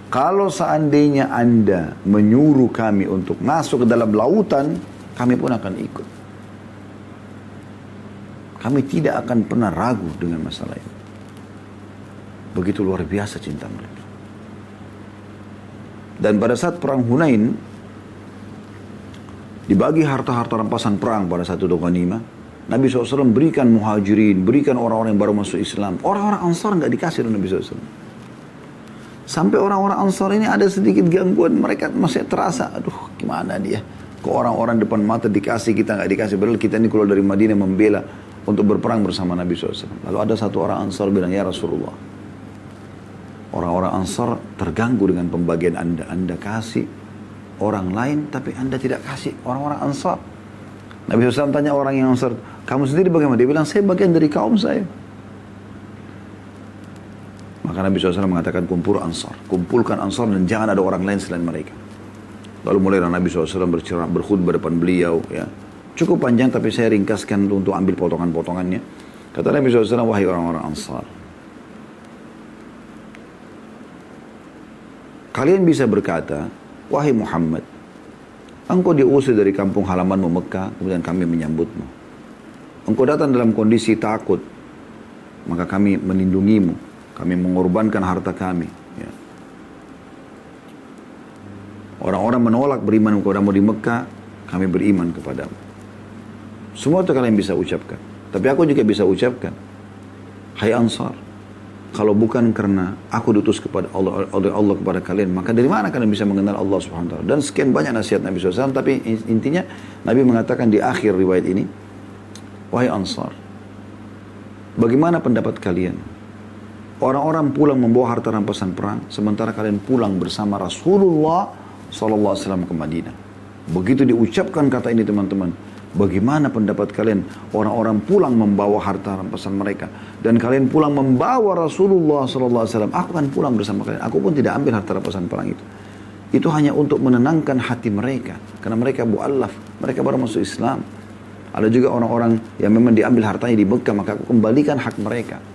Kalau seandainya Anda menyuruh kami untuk masuk ke dalam lautan, kami pun akan ikut. Kami tidak akan pernah ragu dengan masalah ini. Begitu luar biasa cinta mereka. Dan pada saat perang Hunain, dibagi harta-harta rampasan perang pada satu ghanimah, Nabi SAW berikan muhajirin, berikan orang-orang yang baru masuk Islam. Orang-orang Ansar nggak dikasih oleh Nabi SAW. Sampai orang-orang Ansar ini ada sedikit gangguan, mereka masih terasa, aduh gimana dia. Kok orang-orang depan mata dikasih, kita nggak dikasih. Padahal kita ini keluar dari Madinah membela untuk berperang bersama Nabi SAW. Lalu ada satu orang Ansar bilang, ya Rasulullah, orang-orang Ansar terganggu dengan pembagian Anda. Anda kasih orang lain, tapi Anda tidak kasih orang-orang Ansar. Nabi SAW tanya orang yang Ansar, kamu sendiri bagaimana? Dia bilang, saya bagian dari kaum saya. Maka Nabi SAW mengatakan, kumpulkan Ansar dan jangan ada orang lain selain mereka. Lalu mulai Nabi SAW berkhutbah depan beliau. Ya. Cukup panjang, tapi saya ringkaskan untuk ambil potongan-potongannya. Kata Nabi SAW, wahai orang-orang Ansar, kalian bisa berkata, wahai Muhammad, engkau diusir dari kampung halamanmu Mekah, kemudian kami menyambutmu. Engkau datang dalam kondisi takut, maka kami melindungimu. Kami mengorbankan harta kami. Ya. Orang-orang menolak beriman kepadamu di Mekah, kami beriman kepadamu. Semua itu kalian bisa ucapkan. Tapi aku juga bisa ucapkan, hai Ansar, kalau bukan karena aku diutus kepada Allah kepada kalian, maka dari mana kalian bisa mengenal Allah Subhanahu wa taala? Dan sekian banyak nasihat Nabi SAW, tapi intinya Nabi mengatakan di akhir riwayat ini, wahai Ansar, bagaimana pendapat kalian? Orang-orang pulang membawa harta rampasan perang, sementara kalian pulang bersama Rasulullah SAW ke Madinah. Begitu diucapkan kata ini teman-teman, bagaimana pendapat kalian? Orang-orang pulang membawa harta rampasan mereka, dan kalian pulang membawa Rasulullah SAW. Aku akan pulang bersama kalian. Aku pun tidak ambil harta rampasan perang itu. Itu hanya untuk menenangkan hati mereka, karena mereka mu'allaf, mereka baru masuk Islam. Ada juga orang-orang yang memang diambil hartanya di Mekah, maka aku kembalikan hak mereka.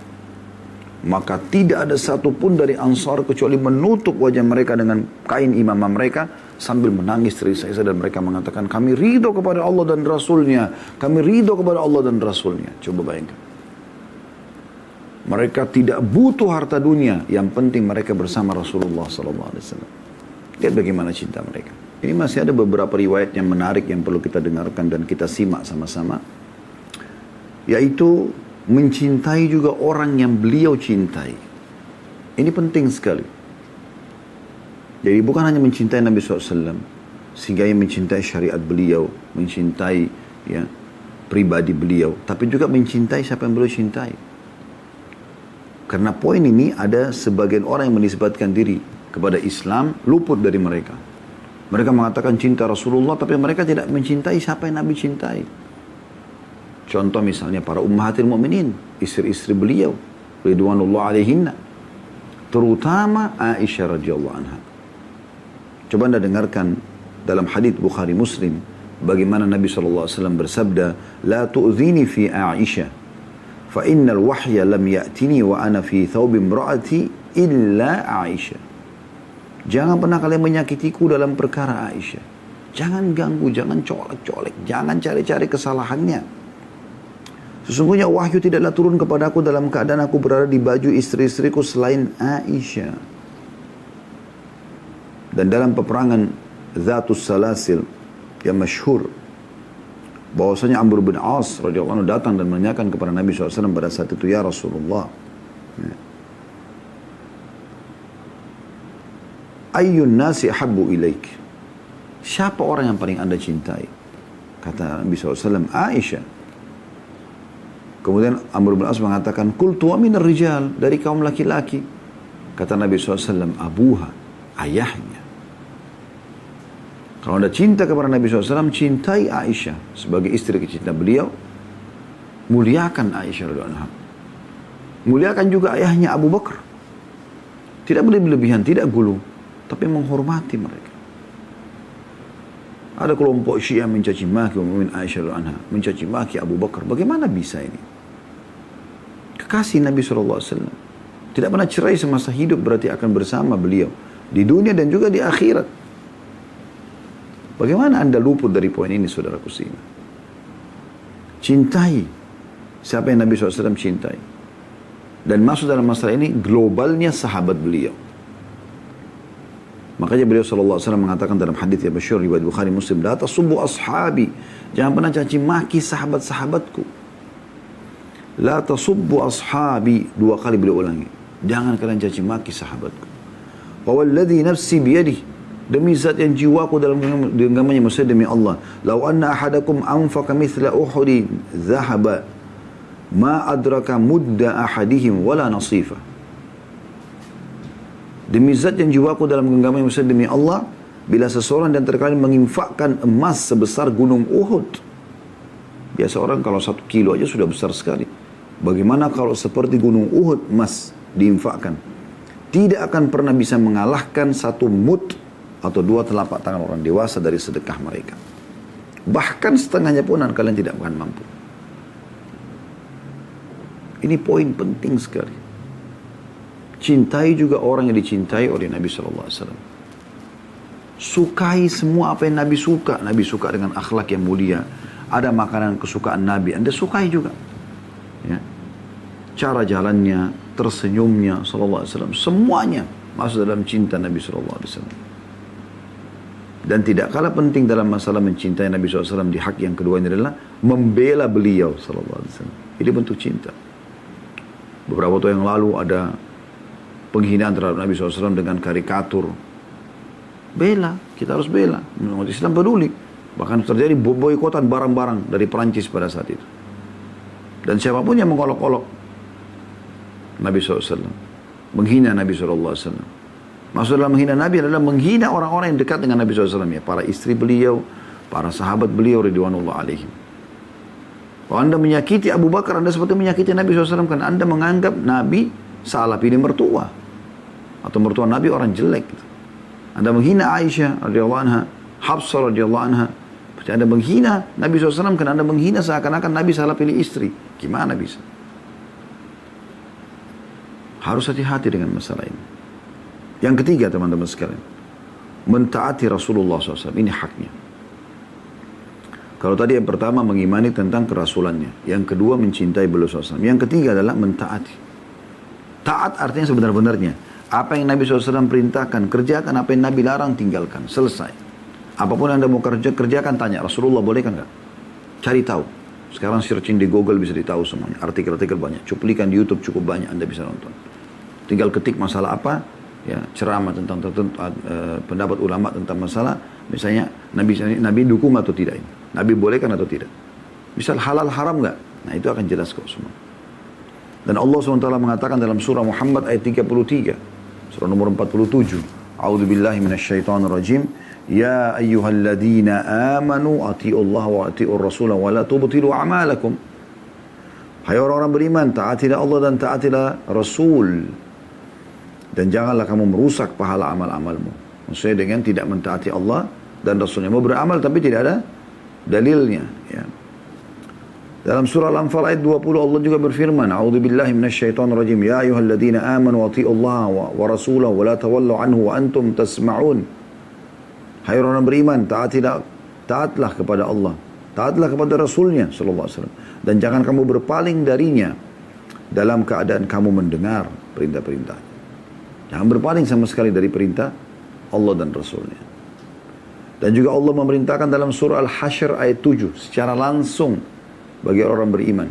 Maka tidak ada satupun dari Ansar kecuali menutup wajah mereka dengan kain imamah mereka sambil menangis terisak-isak, dan mereka mengatakan, kami ridho kepada Allah dan Rasulnya, kami ridho kepada Allah dan Rasulnya. Coba bayangkan, mereka tidak butuh harta dunia, yang penting mereka bersama Rasulullah SAW. Lihat bagaimana cinta mereka. Ini masih ada beberapa riwayat yang menarik yang perlu kita dengarkan dan kita simak sama-sama, yaitu mencintai juga orang yang beliau cintai. Ini penting sekali. Jadi bukan hanya mencintai Nabi SAW, sehingga ia mencintai syariat beliau, mencintai ya pribadi beliau, tapi juga mencintai siapa yang beliau cintai. Karena poin ini ada sebagian orang yang menisbatkan diri kepada Islam luput dari mereka. Mereka mengatakan cinta Rasulullah, tapi mereka tidak mencintai siapa yang Nabi cintai. Contoh misalnya para ummahatil mu'minin, istri-istri beliau, ridwanullah alaihinna, terutama Aisyah radhiyallahu anha. Coba Anda dengarkan dalam hadits Bukhari Muslim, bagaimana Nabi SAW bersabda, la tu'zini fi Aisyah, fa innal wahya lam ya'tini wa ana fi thawbi imra'ati illa Aisyah. Jangan pernah kalian menyakitiku dalam perkara Aisyah. Jangan ganggu, jangan colek-colek, jangan cari-cari kesalahannya. Sesungguhnya wahyu tidaklah turun kepadaku dalam keadaan aku berada di baju istri-istriku selain Aisyah. Dan dalam peperangan Zatus Salasil yang masyhur, bahwasanya Amr bin As radhiyallahu anhu datang dan menanyakan kepada Nabi SAW pada saat itu, ya Rasulullah, ayyun nasi ahabbu ilaik, siapa orang yang paling anda cintai? Kata Nabi SAW, Aisyah. Kemudian Amr bin As mengatakan, qultu wa minar rijal, dari kaum laki-laki. Kata Nabi SAW, abuha, ayahnya. Kalau anda cinta kepada Nabi SAW, cintai Aisyah sebagai istri kecinta beliau. Muliakan Aisyah radhiyallahu anha. Muliakan juga ayahnya Abu Bakar. Tidak berlebihan, tidak gulu, tapi menghormati mereka. Ada kelompok Syiah mencaci maki Ummu Aisyah radhiyallahu anha, mencaci maki Abu Bakar. Bagaimana bisa ini? Kekasih Nabi SAW. Tidak pernah cerai semasa hidup, berarti akan bersama beliau di dunia dan juga di akhirat. Bagaimana anda luput dari poin ini, saudaraku seiman? Cintai siapa yang Nabi SAW cintai. Dan masuk dalam masalah ini globalnya sahabat beliau. Makanya beliau SAW mengatakan dalam hadits yang masyhur riwayat Bukhari Muslim, la tasubbu ashabi, jangan pernah caci maki sahabat-sahabatku. La tasubbu ashabi, 2 kali beliau ulangi, jangan kalian caci maki sahabatku. Wa walladhi nafsi biyadihi, demi zat yang jiwaku dalam genggamannya, maksudnya demi Allah. Lau anna ahadakum anfaqa mithla Uhudin zahaba ma adraka mudda ahadihim wala nasifa. Demi zat yang jiwaku dalam genggamannya, maksudnya demi Allah, bila seseorang dan terkadang menginfakkan emas sebesar gunung Uhud. Biasa orang kalau 1 kilo aja sudah besar sekali. Bagaimana kalau seperti gunung Uhud emas diinfakkan? Tidak akan pernah bisa mengalahkan 1 mud atau 2 telapak tangan orang dewasa dari sedekah mereka. Bahkan setengahnya pun kalian tidak akan mampu. Ini poin penting sekali. Cintai juga orang yang dicintai oleh Nabi SAW. Sukai semua apa yang Nabi suka. Nabi suka dengan akhlak yang mulia. Ada makanan kesukaan Nabi, anda sukai juga. Ya. Cara jalannya, tersenyumnya SAW, semuanya masuk dalam cinta Nabi SAW. Dan tidak kalah penting dalam masalah mencintai Nabi SAW di hak yang kedua ini adalah membela beliau SAW. Ini bentuk cinta. Beberapa waktu yang lalu ada penghinaan terhadap Nabi SAW dengan karikatur. Bela, kita harus bela. Umat Islam peduli. Bahkan terjadi boikotan barang-barang dari Perancis pada saat itu. Dan siapapun yang mengolok-olok Nabi SAW, menghina Nabi SAW. Maksud dalam menghina Nabi adalah menghina orang-orang yang dekat dengan Nabi SAW. Ya, para istri beliau, para sahabat beliau, ridwanullah alaihim. Kalau anda menyakiti Abu Bakar, anda seperti menyakiti Nabi SAW. Karena anda menganggap Nabi salah pilih mertua. Atau mertua Nabi orang jelek. Anda menghina Aisyah radhiyallahu anha, Hafsah radhiyallahu anha. Berarti anda menghina Nabi SAW karena anda menghina seakan-akan Nabi salah pilih istri. Gimana bisa? Harus hati-hati dengan masalah ini. Yang ketiga teman-teman sekalian, mentaati Rasulullah SAW, ini haknya. Kalau tadi yang pertama mengimani tentang kerasulannya, yang kedua mencintai beliau SAW, yang ketiga adalah mentaati. Taat artinya sebenar-benarnya, apa yang Nabi SAW perintahkan, kerjakan, apa yang Nabi larang, tinggalkan, selesai. Apapun yang anda mau kerjakan, tanya, Rasulullah boleh kan enggak? Cari tahu. Sekarang searching di Google bisa ditahu semuanya, artikel-artikel banyak, cuplikan di YouTube cukup banyak, anda bisa nonton. Tinggal ketik masalah apa, ya, ceramah tentang pendapat ulama tentang masalah, misalnya Nabi dukung atau tidak ini, Nabi bolehkan atau tidak, misal halal haram enggak, nah itu akan jelas kok semua. Dan Allah SWT mengatakan dalam surah Muhammad ayat 33, surah nomor 47, A'udzubillahi minasyaitonirrajim, ya ayyuhalladzina amanu atiiullah wa atiiur rasul wa la tubtilu a'malakum. Hai orang-orang beriman, taatilah Allah dan taatilah Rasul. Dan janganlah kamu merusak pahala amal-amalmu. Maksudnya dengan tidak mentaati Allah dan Rasulnya. Mau beramal tapi tidak ada dalilnya. Ya. Dalam surah Al-Anfal ayat 20 Allah juga berfirman, A'udzubillahi minasyaitonirrajim, ya ayyuhalladzina amanu atiiullaha wa rasulahu wa la tawallu anhu wa antum tasma'un. Hai orang beriman, taatlah kepada Allah Taatlah kepada Rasulnya sallallahu alaihi wasallam dan jangan kamu berpaling darinya dalam keadaan kamu mendengar perintah-perintah. Jangan berpaling sama sekali dari perintah Allah dan Rasulnya. Dan juga Allah memerintahkan dalam surah Al-Hasyr ayat 7 secara langsung bagi orang beriman.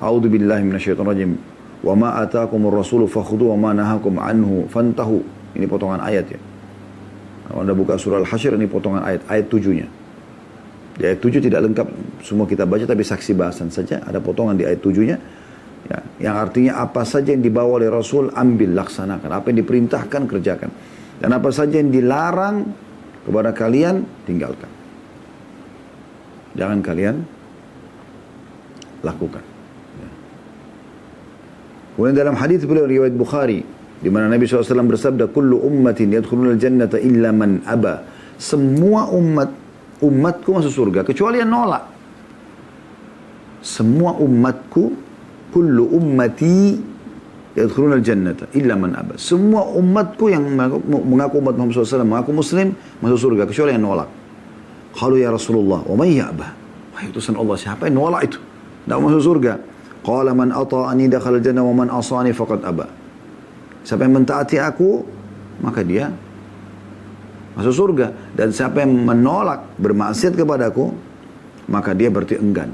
A'udzu billahi minasyaitonir rajim. Wa ma ataakumur rasulu fakhudhu wa ma nahakum anhu fantahu. Ini potongan ayat ya. Kalau Anda buka surah Al-Hasyr, ini potongan ayat 7-nya. Di ayat 7 tidak lengkap semua kita baca, tapi saksi bahasan saja. Ada potongan di ayat 7-nya. Ya, yang artinya apa saja yang dibawa oleh Rasul, ambil, laksanakan. Apa yang diperintahkan, kerjakan. Dan apa saja yang dilarang kepada kalian, tinggalkan. Jangan kalian lakukan. Ya. Kemudian dalam hadis beliau riwayat Bukhari, di mana Nabi SAW bersabda, "Kullu ummatin yadkhuluna al-jannata illa man aba." Semua umatku masuk surga kecuali yang nolak. Semua umatku, kullu ummati yadkhuluna al-jannata illa man aba. Semua umatku yang mengaku umat Muhammad SAW, mengaku muslim, masuk surga kecuali yang nolak. Qalu ya Rasulullah, wa man ya'ba? Wahai utusan Allah, siapa yang nolak itu? Tidak masuk surga. Qala man ata'ani dakhala al-jannah wa man asani faqad aba. Siapa yang mentaati aku, maka dia masuk surga. Dan siapa yang menolak, bermaksiat kepadaku, maka dia berarti enggan.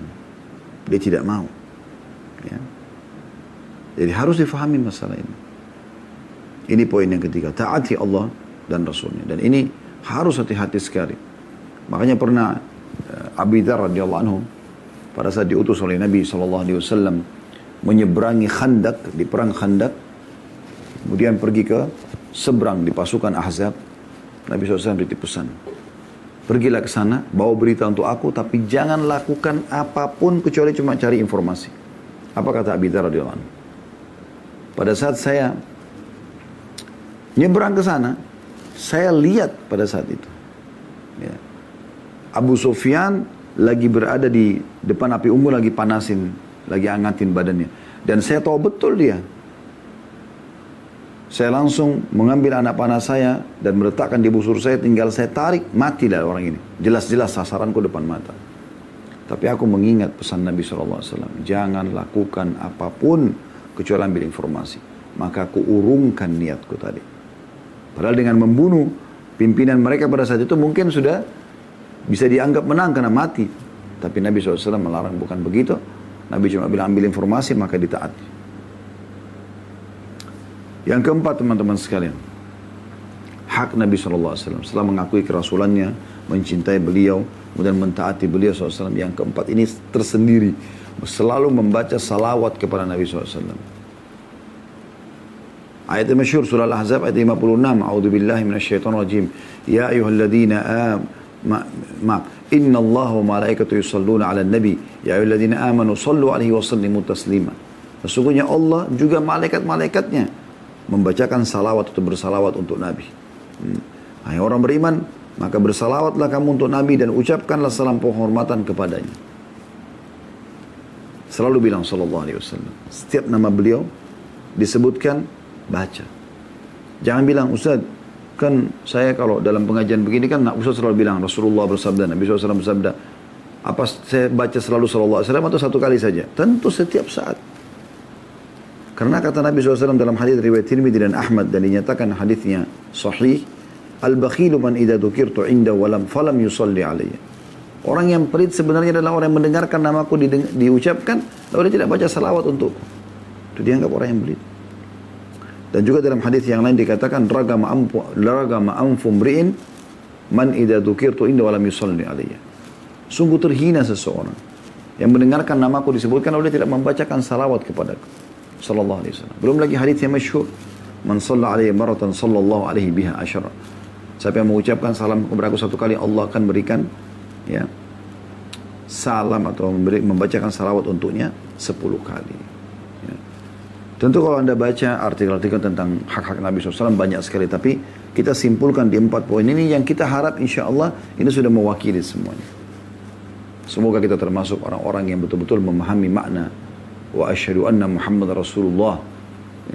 Dia tidak mau. Ya. Jadi harus difahami masalah ini. Ini poin yang ketiga. Taati Allah dan Rasulnya. Dan ini harus hati-hati sekali. Makanya pernah Abi Dzar radhiyallahu anhu pada saat diutus oleh Nabi SAW menyeberangi Khandak, di perang Khandak, kemudian pergi ke seberang di pasukan Ahzab, Nabi SAW beri pesan, pergilah ke sana, bawa berita untuk aku, tapi jangan lakukan apapun kecuali cuma cari informasi. Apa kata Abi Dzar radhiyallahu anhu? Pada saat saya nyebrang ke sana, saya lihat pada saat itu, ya, Abu Sufyan lagi berada di depan api unggun, lagi panasin, lagi angatin badannya. Dan saya tahu betul dia. Saya langsung mengambil anak panah saya dan meletakkan di busur saya, tinggal saya tarik, matilah orang ini. Jelas-jelas sasaranku depan mata. Tapi aku mengingat pesan Nabi SAW, jangan lakukan apapun kecuali ambil informasi. Maka aku urungkan niatku tadi. Padahal dengan membunuh pimpinan mereka pada saat itu mungkin sudah bisa dianggap menang karena mati. Tapi Nabi SAW melarang, bukan begitu. Nabi cuma bilang ambil informasi, maka ditaati. Yang keempat teman-teman sekalian, hak Nabi SAW setelah mengakui kerasulannya, mencintai beliau, kemudian mentaati beliau SAW. Yang keempat ini tersendiri, selalu membaca salawat kepada Nabi SAW. Ayat yang masyhur surah Al-Ahzab ayat 56, A'udzubillahi minasyaitonirrajim. Ya ayyuhalladzina Inna Allah wa malaikatu yusalluna ala nabi. Ya ayyuhalladzina amanu sallu alaihi wa sallimu taslima. Sesungguhnya Allah juga malaikat-malaikatnya membacakan salawat atau bersalawat untuk Nabi. Hai orang beriman, maka bersalawatlah kamu untuk Nabi dan ucapkanlah salam penghormatan kepadanya. Selalu bilang sallallahu alaihi wasallam. Setiap nama beliau disebutkan, baca. Jangan bilang, Ustaz, kan saya kalau dalam pengajian begini kan Ustaz selalu bilang Rasulullah bersabda, Nabi SAW bersabda. Apa saya baca selalu sallallahu alaihi wasallam atau satu kali saja? Tentu setiap saat. Karena kata Nabi SAW dalam hadis riwayat Tirmidzi dan Ahmad, dan dinyatakan hadisnya sahih, al-bakhilu man idza dzukirtu inda walam falam yusalli alayya. Orang yang pelit sebenarnya adalah orang yang mendengarkan namaku diucapkan lalu dia tidak baca salawat untukku. Itu dianggap orang yang pelit. Dan juga dalam hadis yang lain dikatakan ragama anfu mri'in man idza dzukirtu inda walam yusalli alayya. Sungguh terhina seseorang yang mendengarkan namaku disebutkan lalu dia tidak membacakan salawat kepadaku. Sallallahu alaihi wasallam. Belum lagi hadis yang masyhur, man shalla alaihi maratan sallallahu alaihi biha asyara. Siapa yang mengucapkan salam kepada aku satu kali, Allah akan berikan ya salam atau membacakan salawat untuknya 10 kali. Ya. Tentu kalau Anda baca artikel-artikel tentang hak-hak Nabi SAW banyak sekali, tapi kita simpulkan di 4 poin ini yang kita harap insya Allah ini sudah mewakili semuanya. Semoga kita termasuk orang-orang yang betul-betul memahami makna wa asyhadu anna Muhammad Rasulullah,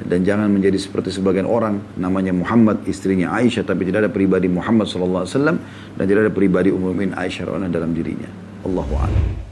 dan jangan menjadi seperti sebagian orang namanya Muhammad, istrinya Aisyah, tapi tidak ada pribadi Muhammad SAW dan tidak ada pribadi Ummul Mukminin Aisyah dalam dirinya. Allahu a'lam.